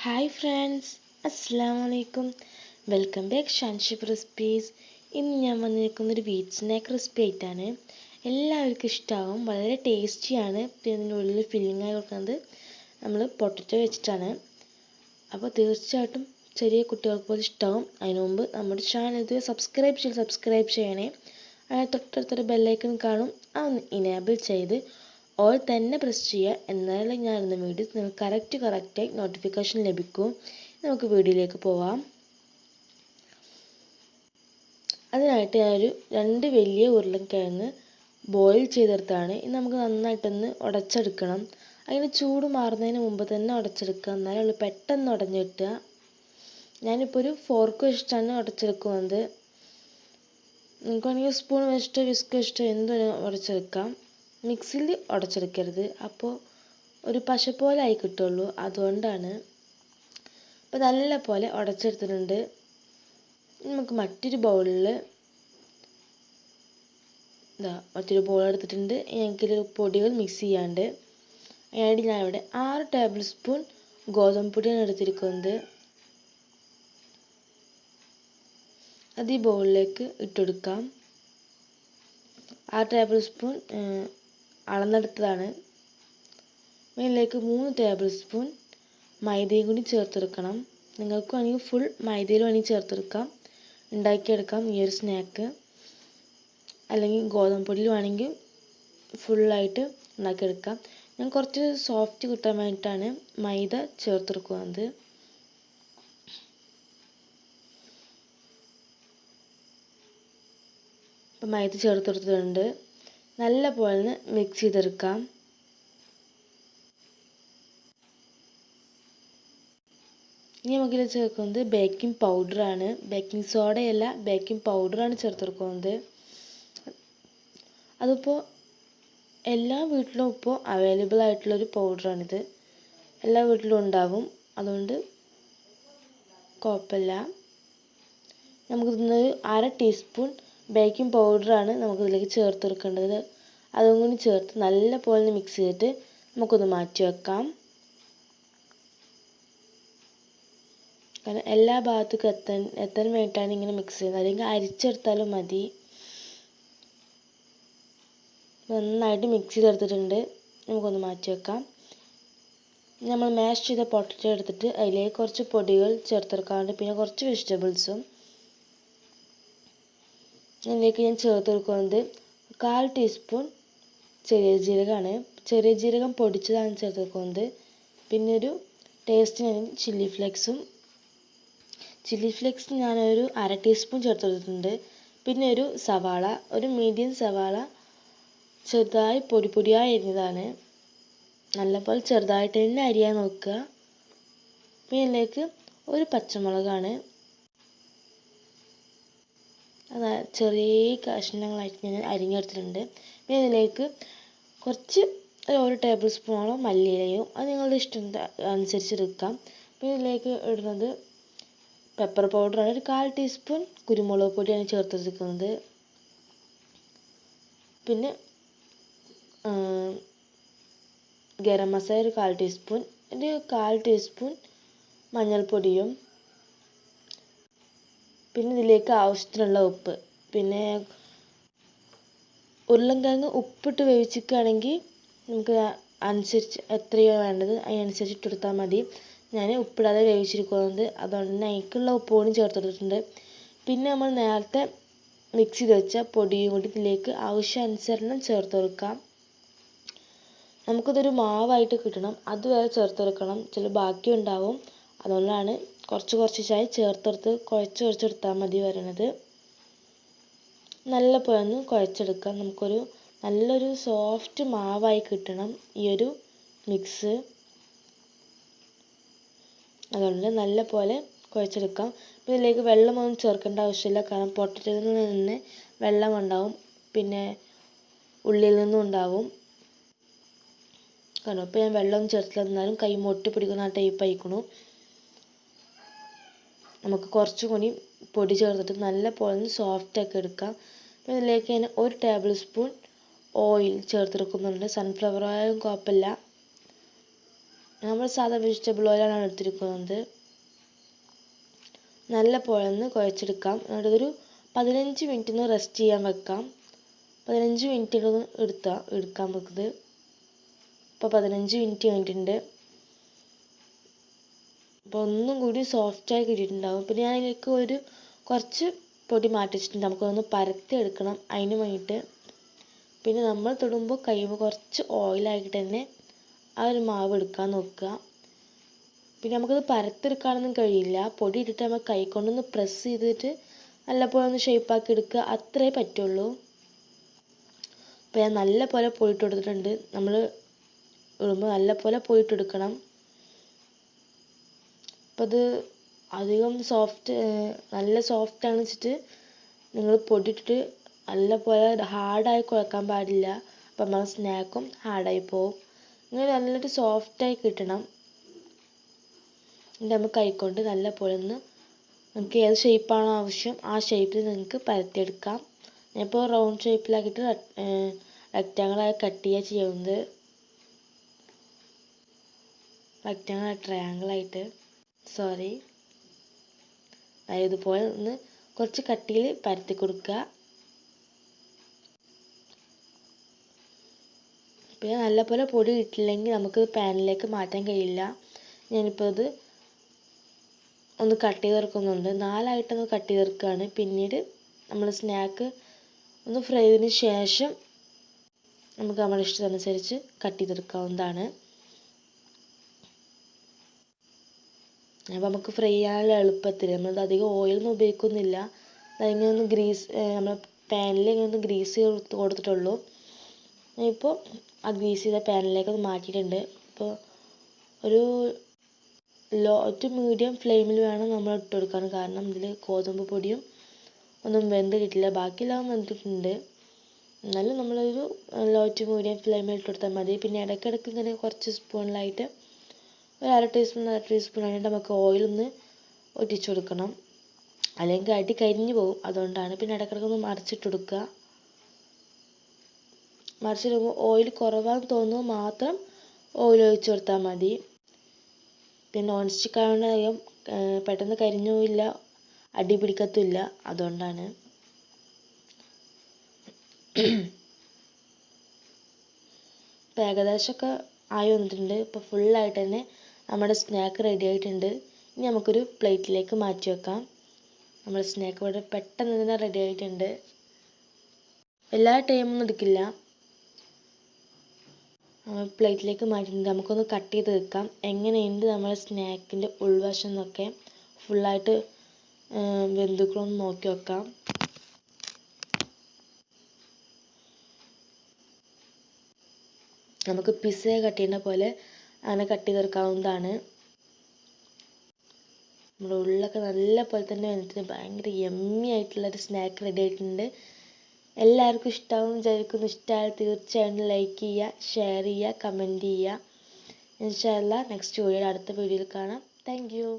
Hi friends, അസ്സലാമു അലൈക്കും. Welcome back Shanshib recipes. ഇന്ന് ഞാൻ വന്നിരിക്കുന്നൊരു വീറ്റ് സ്നാക്ക് റെസിപ്പി ആയിട്ടാണ്. എല്ലാവർക്കും ഇഷ്ടമാവും, വളരെ ടേസ്റ്റിയാണ്. പിന്നെ ഇതിൻ്റെ ഉള്ളിൽ ഫില്ലിംഗ് ആയി കൊടുക്കുന്നത് നമ്മൾ പൊട്ടറ്റോ വെച്ചിട്ടാണ്. അപ്പോൾ തീർച്ചയായിട്ടും ചെറിയ കുട്ടികൾക്ക് പോലും ഇഷ്ടമാവും. അതിനു മുമ്പ് നമ്മുടെ ചാനൽ ഇത് സബ്സ്ക്രൈബ് ചെയ്യണേ. അതിന് തൊട്ടടുത്തൊരു ബെല്ലൈക്കൺ കാണും, അതൊന്ന് ഇനേബിൾ ചെയ്ത് ഓൾ തന്നെ പ്രസ് ചെയ്യുക. എന്നാലും ഞാൻ ഇടുന്ന വീഡിയോസ് നിങ്ങൾക്ക് കറക്റ്റായി നോട്ടിഫിക്കേഷൻ ലഭിക്കും. നമുക്ക് വീഡിയോയിലേക്ക് പോവാം. അതിനായിട്ട് ഞാനൊരു 2 വലിയ ഉരുളക്കിഴങ്ങ് ബോയിൽ ചെയ്തെടുത്താണ്. ഇത് നമുക്ക് നന്നായിട്ടൊന്ന് ഉടച്ചെടുക്കണം. അതിന് ചൂട് മാറുന്നതിന് മുമ്പ് തന്നെ ഉടച്ചെടുക്കുക, എന്നാലേ ഉള്ളൂ പെട്ടെന്ന് ഉടഞ്ഞ് കിട്ടുക. ഞാനിപ്പോൾ ഒരു ഫോർക്ക് വെച്ചിട്ടാണ് ഉടച്ചെടുക്കുന്നത്. നിങ്ങൾക്ക് വേണമെങ്കിൽ സ്പൂൺ വെച്ചിട്ടോ വിസ്ക് വെച്ചിട്ടോ എന്തും ഉടച്ചെടുക്കാം. മിക്സിയിൽ ഉടച്ചെടുക്കരുത്, അപ്പോൾ ഒരു പശ പോലെ ആയി കിട്ടുള്ളൂ, അതുകൊണ്ടാണ്. അപ്പോൾ നല്ല പോലെ ഉടച്ചെടുത്തിട്ടുണ്ട്. നമുക്ക് മറ്റൊരു ബൗളിൽ മറ്റൊരു ബൗൾ എടുത്തിട്ടുണ്ട്. എനിക്കിത് പൊടികൾ മിക്സ് ചെയ്യാണ്ട്. അതിനായിട്ട് ഞാനിവിടെ 6 ടേബിൾ സ്പൂൺ ഗോതമ്പ് പൊടിയാണ് എടുത്തിരിക്കുന്നത്. അത് ഈ ബൗളിലേക്ക് ഇട്ടുകൊടുക്കാം. 6 ടേബിൾ സ്പൂൺ അളന്നെടുത്തതാണ്. ഇതിലേക്ക് 3 ടേബിൾ സ്പൂൺ മൈദയും കൂടി ചേർത്തെടുക്കണം. നിങ്ങൾക്ക് വേണമെങ്കിൽ ഫുൾ മൈദയിൽ വേണമെങ്കിൽ ചേർത്തെടുക്കാം, ഉണ്ടാക്കിയെടുക്കാം ഈ ഒരു സ്നാക്ക്. അല്ലെങ്കിൽ ഗോതമ്പ് പൊടിയിൽ വേണമെങ്കിൽ ഫുള്ളായിട്ട് ഉണ്ടാക്കിയെടുക്കാം. ഞാൻ കുറച്ച് സോഫ്റ്റ് കിട്ടാൻ വേണ്ടിയിട്ടാണ് മൈദ ചേർത്തെടുക്കുന്നത്. അപ്പം മൈദ ചേർത്തെടുത്തിട്ടുണ്ട്. നല്ല പോലെ മിക്സ് ചെയ്തെടുക്കാം. ഇനി നമുക്കിത് ചേർക്കുന്നത് ബേക്കിംഗ് പൗഡറാണ്. ബേക്കിംഗ് സോഡയല്ല, ബേക്കിംഗ് പൗഡറാണ് ചേർത്തെടുക്കുന്നത്. അതിപ്പോൾ എല്ലാ വീട്ടിലും ഇപ്പോൾ അവൈലബിൾ ആയിട്ടുള്ളൊരു പൗഡറാണിത്. എല്ലാ വീട്ടിലും ഉണ്ടാവും, അതുകൊണ്ട് കുഴപ്പമില്ല. നമുക്കിതൊരു 1/2 ടീസ്പൂൺ ബേക്കിംഗ് പൗഡറാണ് നമുക്കിതിലേക്ക് ചേർത്തെടുക്കേണ്ടത്. അതും കൂടി ചേർത്ത് നല്ല പോലെ മിക്സ് ചെയ്തിട്ട് നമുക്കൊന്ന് മാറ്റി വെക്കാം. കാരണം എല്ലാ ഭാഗത്തേക്കും എത്താൻ വേണ്ടിയിട്ടാണ് ഇങ്ങനെ മിക്സ് ചെയ്യുന്നത്, അല്ലെങ്കിൽ അരിച്ചെടുത്താലും മതി. നന്നായിട്ട് മിക്സ് ചെയ്തെടുത്തിട്ടുണ്ട്. നമുക്കൊന്ന് മാറ്റി വെക്കാം. നമ്മൾ മാഷ് ചെയ്ത പൊട്ടറ്റോ എടുത്തിട്ട് അതിലേക്ക് കുറച്ച് പൊടികൾ ചേർത്തെടുക്കാറുണ്ട്, പിന്നെ കുറച്ച് വെജിറ്റബിൾസും. ഇതിലേക്ക് ഞാൻ ചേർത്തെടുക്കുന്നത് 1/4 ടീസ്പൂൺ ചെറിയ ജീരകമാണ്. ചെറിയ ജീരകം പൊടിച്ചതാണ് ചേർത്തെടുക്കുന്നത്. പിന്നെ ഒരു ടേസ്റ്റിന് ചില്ലി ഫ്ലേക്സ് ഞാനൊരു 1/2 ടീസ്പൂൺ ചേർത്തെടുത്തിട്ടുണ്ട്. പിന്നെ ഒരു മീഡിയം സവാള ചെറുതായി പൊടിയായി അരിഞ്ഞതാണ്. നല്ലപോലെ ചെറുതായിട്ട് തന്നെ അരിയാൻ നോക്കുക. പിന്നെ ഇതിലേക്ക് ഒരു പച്ചമുളകാണ്, അത് ചെറിയ കഷ്ണങ്ങളായിട്ട് ഞാൻ അരിഞ്ഞെടുത്തിട്ടുണ്ട്. പിന്നെ ഇതിലേക്ക് കുറച്ച് 1 ടേബിൾ സ്പൂണോളം മല്ലിയിലയും, അത് നിങ്ങളുടെ ഇഷ്ടം അനുസരിച്ച് എടുക്കാം. പിന്നെ ഇതിലേക്ക് ഇടുന്നത് പെപ്പർ പൗഡറാണ്. ഒരു 1/4 ടീസ്പൂൺ കുരുമുളക് പൊടിയാണ് ചേർത്തെടുക്കുന്നത്. പിന്നെ ഗരം മസാല ഒരു 1/4 ടീസ്പൂൺ, ഒരു 1/4 ടീസ്പൂൺ മഞ്ഞൾപ്പൊടിയും, പിന്നെ ഇതിലേക്ക് ആവശ്യത്തിനുള്ള ഉപ്പ്. പിന്നെ ഉരുളൻകിഴങ്ങ് ഉപ്പിട്ട് വേവിച്ചിരിക്കുകയാണെങ്കിൽ നമുക്ക് അനുസരിച്ച് എത്രയോ വേണ്ടത് അതിനനുസരിച്ച് ഇട്ടെടുത്താൽ മതി. ഞാൻ ഉപ്പിടാതെ വേവിച്ചിരിക്കുന്നത്, അതുകൊണ്ട് തന്നെ അതിലേക്കുള്ള ഉപ്പ് കൂടി ചേർത്തെടുത്തിട്ടുണ്ട്. പിന്നെ നമ്മൾ നേരത്തെ മിക്സ് ചെയ്ത് വെച്ച പൊടിയും കൂടി ഇതിലേക്ക് ആവശ്യാനുസരണം ചേർത്ത് കൊടുക്കാം. നമുക്കിതൊരു മാവായിട്ട് കിട്ടണം, അതുവരെ ചേർത്തെടുക്കണം. ചില ബാക്കി ഉണ്ടാവും, അതുകൊണ്ടാണ് കുറച്ചായി ചേർത്തെടുത്ത് കുഴച്ചെടുത്താൽ മതി വരണത്. നല്ല പോലെ ഒന്ന് കുഴച്ചെടുക്കാം. നമുക്കൊരു നല്ലൊരു സോഫ്റ്റ് മാവായി കിട്ടണം ഈ ഒരു മിക്സ്. അതുകൊണ്ട് നല്ല പോലെ കുഴച്ചെടുക്കാം. പിന്നെ ഇതിലേക്ക് വെള്ളമൊന്നും ചേർക്കേണ്ട ആവശ്യമില്ല, കാരണം പൊട്ടറ്റോയിൽ നിന്ന് തന്നെ വെള്ളം ഉണ്ടാവും, പിന്നെ ഉള്ളിൽ നിന്നും ഉണ്ടാവും. കാരണം ഇപ്പോൾ ഞാൻ വെള്ളമൊന്നും ചേർത്തില്ല, എന്നാലും കൈ ഒട്ടി പിടിക്കുന്ന ആ ടൈപ്പ് ആയിക്കണു. നമുക്ക് കുറച്ചും കൂടി പൊടി ചേർത്തിട്ട് നല്ല പോലെ സോഫ്റ്റ് ആക്കി എടുക്കാം. പിന്നെ ഇതിലേക്ക് ഞാൻ 1 ടേബിൾ സ്പൂൺ ഓയിൽ ചേർത്തെടുക്കുന്നുണ്ട്. സൺഫ്ലവർ ഓയിലും കുഴപ്പമില്ല, നമ്മൾ സാധാ വെജിറ്റബിൾ ഓയിലാണ് എടുത്തിരിക്കുന്നത്. നല്ല പോലെ ഒന്ന് കുഴച്ചെടുക്കാം. എന്നിട്ട് ഒരു 15 മിനിറ്റ് ഒന്ന് റെസ്റ്റ് ചെയ്യാൻ വെക്കാം. 15 മിനിറ്റ് എടുക്കാം നമുക്കിത്. ഇപ്പോൾ 15 മിനിറ്റ് കഴിഞ്ഞിട്ടുണ്ട്. അപ്പോൾ ഒന്നും കൂടി സോഫ്റ്റായി കിട്ടിയിട്ടുണ്ടാവും. പിന്നെ ഞാൻ അതിലേക്ക് കുറച്ച് പൊടി മാറ്റി വെച്ചിട്ടുണ്ട്. നമുക്കൊന്ന് പരത്തി എടുക്കണം അതിന് വേണ്ടിയിട്ട്. പിന്നെ നമ്മൾ തൊടുമ്പോൾ കഴിയുമ്പോൾ കുറച്ച് ഓയിലായിട്ട് തന്നെ ആ ഒരു മാവ് എടുക്കാൻ നോക്കുക. പിന്നെ നമുക്കത് പരത്തെടുക്കാനൊന്നും കഴിയില്ല. പൊടി ഇട്ടിട്ട് നമ്മൾ കൈ കൊണ്ടൊന്ന് പ്രസ് ചെയ്തിട്ട് നല്ലപോലെ ഒന്ന് ഷേപ്പാക്കി എടുക്കുക, അത്രേ പറ്റുള്ളൂ. അപ്പോൾ ഞാൻ നല്ല പോലെ പൊടിയിട്ട് കൊടുത്തിട്ടുണ്ട്. നമ്മൾ ഇടുമ്പോൾ നല്ല പോലെ പൊടിയിട്ട് എടുക്കണം. അപ്പോൾ അത് അധികം നല്ല സോഫ്റ്റാണെന്ന് വെച്ചിട്ട് നിങ്ങൾ പൊടിയിട്ടിട്ട് നല്ല പോലെ ഹാർഡായി കുഴക്കാൻ പാടില്ല. അപ്പം നമ്മളെ സ്നാക്കും ഹാർഡായി പോവും. ഇങ്ങനെ നല്ലൊരു സോഫ്റ്റായി കിട്ടണം. എന്നിട്ട് നമ്മൾ കൈകൊണ്ട് നല്ല പോലെ ഒന്ന് നമുക്ക് ഏത് ഷേപ്പാണോ ആവശ്യം ആ ഷേപ്പിൽ നിങ്ങൾക്ക് പരത്തിയെടുക്കാം. ഞാനിപ്പോൾ റൗണ്ട് ഷേപ്പിലാക്കിയിട്ട് റെക്റ്റാങ്കിളായി കട്ട് ചെയ്യുക ചെയ്യുന്നത്. ട്രയാങ്കിളായിട്ട് ഇതുപോലെ ഒന്ന് കുറച്ച് കട്ടിയിൽ പരത്തി കൊടുക്കുക. പിന്നെ നല്ലപോലെ പൊടി ഇട്ടില്ലെങ്കിൽ നമുക്ക് പാനിലേക്ക് മാറ്റാൻ കഴിയില്ല. ഞാനിപ്പോൾ ഇത് ഒന്ന് കട്ട് ചെയ്തെടുക്കുന്നുണ്ട്. 4ആയിട്ടൊന്ന് കട്ട് ചെയ്തെടുക്കുകയാണ്. പിന്നീട് നമ്മൾ സ്നാക്ക് ഒന്ന് ഫ്രൈ ചെയ്തതിന് ശേഷം നമുക്ക് നമ്മുടെ ഇഷ്ടത്തിനനുസരിച്ച് കട്ട് ചെയ്തെടുക്കാവുന്നതാണ്. അപ്പോൾ നമുക്ക് ഫ്രൈ ചെയ്യാനുള്ള എളുപ്പത്തിൽ നമ്മളത് അധികം ഓയിലൊന്നും ഉപയോഗിക്കുന്നില്ല. അതിങ്ങനെ ഒന്ന് നമ്മൾ പാനിൽ ഇങ്ങനെ ഒന്ന് ഗ്രീസ് കൊടുത്തിട്ടുള്ളൂ. ഇപ്പോൾ ആ ഗ്രീസ് ചെയ്ത പാനിലേക്ക് ഒന്ന് മാറ്റിയിട്ടുണ്ട്. ഇപ്പോൾ ഒരു ലോ ടു മീഡിയം ഫ്ലെയിമിൽ വേണം നമ്മൾ ഇട്ട് കൊടുക്കാൻ. കാരണം ഇതിൽ ഗോതമ്പ് പൊടിയും ഒന്നും വെന്ത് കിട്ടില്ല, ബാക്കിയെല്ലാം വെന്തിട്ടുണ്ട്. എന്നാലും നമ്മളൊരു ലോ ടു മീഡിയം ഫ്ലെയിമിൽ ഇട്ട് കൊടുത്താൽ മതി. പിന്നെ ഇടയ്ക്കിടയ്ക്ക് ഇങ്ങനെ കുറച്ച് സ്പൂണിലായിട്ട് ഒരു അര ടീസ്പൂൺ ആയിട്ട് നമുക്ക് ഓയിലൊന്ന് ഒറ്റിച്ചു കൊടുക്കണം, അല്ലെങ്കിൽ അടി കരിഞ്ഞു പോകും. അതുകൊണ്ടാണ്. പിന്നെ ഇടയ്ക്കിടയ്ക്ക് മറിച്ചിട്ട് കൊടുക്കുക. മറിച്ചിടുമ്പോൾ ഓയിൽ കുറവാന്ന് തോന്നുമ്പോൾ മാത്രം ഓയിൽ ഒഴിച്ചു കൊടുത്താൽ മതി. പിന്നെ നോൺ സ്റ്റിക്ക് ആയതുകൊണ്ട് അധികം പെട്ടെന്ന് കരിഞ്ഞു പോയില്ല, അടി പിടിക്കത്തുമില്ല. അതുകൊണ്ടാണ്. ഇപ്പം ഏകദേശമൊക്കെ ആയി വന്നിട്ടുണ്ട്. ഇപ്പോൾ ഫുള്ളായിട്ട് തന്നെ നമ്മുടെ സ്നാക്ക് റെഡി ആയിട്ടുണ്ട്. ഇനി നമുക്കൊരു പ്ലേറ്റിലേക്ക് മാറ്റി വെക്കാം. നമ്മുടെ സ്നാക്ക് ഇവിടെ പെട്ടെന്ന് തന്നെ റെഡി ആയിട്ടുണ്ട്. എല്ലാ ടൈമൊന്നും എടുക്കില്ല. പ്ലേറ്റിലേക്ക് മാറ്റിയിട്ടുണ്ട്. നമുക്കൊന്ന് കട്ട് ചെയ്ത് വെക്കാം. എങ്ങനെയുണ്ട് നമ്മുടെ സ്നാക്കിൻ്റെ ഉൾവശം എന്നൊക്കെ ഫുള്ളായിട്ട് വെന്തുക്കളൊന്ന് നോക്കി വെക്കാം. നമുക്ക് പിസ്സ കട്ട് ചെയ്യുന്ന പോലെ അങ്ങനെ കട്ട് ചെയ്തെടുക്കാവുന്നതാണ്. നമ്മുടെ ഉള്ളൊക്കെ നല്ല പോലെ തന്നെ വന്നിട്ട് ഭയങ്കര യമ്മി ആയിട്ടുള്ളൊരു സ്നാക്ക് റെഡി ആയിട്ടുണ്ട്. എല്ലാവർക്കും ഇഷ്ടമാവും വിചാരിക്കുന്നു. ഇഷ്ടമായാൽ തീർച്ചയായും ലൈക്ക് ചെയ്യുക, ഷെയർ ചെയ്യുക, കമൻറ്റ് ചെയ്യുക. ഇൻഷാ അല്ലാഹ് നെക്സ്റ്റ് വീഡിയോയിൽ അടുത്ത വീഡിയോയിൽ കാണാം. Thank you.